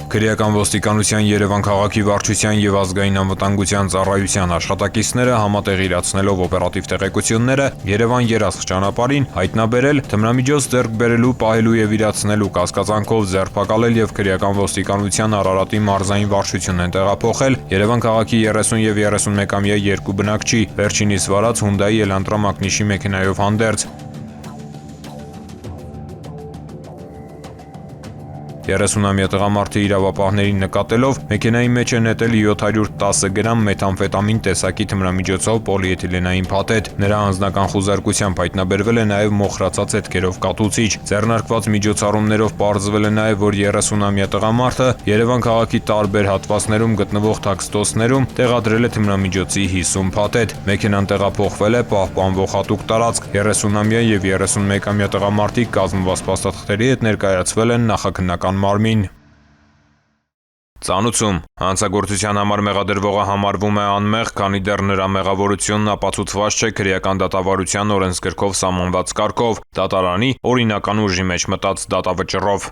Քրեական ոստիկանության Երևան քաղաքի վարչության և ազգային անվտանգության ծառայության աշխատակիցները համատեղ իրացնելով օպերատիվ տեղեկությունները Երևան երասխ ճանապարհին հայտնաբերել, թմրամիջոց ձեռք բերելու, պահելու և իրացնելու կասկածանքով ձերբակալել և քրեական ոստիկանության Արարատի մարզային վարչություն են տեղափոխել Երևան քաղաքի 30 և 31-ամյա երկու բնակչի, վերջինիս վարած Hyundai Elantra մակնիշի մեքենայով հանդերձ։ 30-ամյա տղամարդը իրավապահներին նկատելով մեքենայի մեջ է նետել 710 գրամ մեթամֆետամին տեսակի թմրամիջոցով պոլիէթիլենային փաթեթ։ Նրա անձնական խուզարկությամբ հայտնաբերվել է նաև մոխրացած հետքերով կատուցիչ։ Ձեռնարկված միջոցառումներով պարզվել է նաև, որ 30-ամյա տղամարդը Երևան քաղաքի տարբեր հատվածներում գտնվող թաքստոցներում տեղադրել է թմրամիջոցի 50 փաթեթ։ Մեքենան տեղափոխվել է պահպանվող հատուկ տարածք։ 30-ամյա և 31-ամյա տղամարդիկ կազմված փաստաթղթերի հետ ներկայացվել են նախաքննական մարմին։ Ծանուցում հանցագործության համար մեղադրվողը համարվում է անմեղ, քանի դեռ նրա մեղավորությունն ապացուցված չէ քրեական դատավարության օրենսգրքով սահմանված կարգով՝ դատարանի օրինական ուժի մեջ մտած դատավճռով։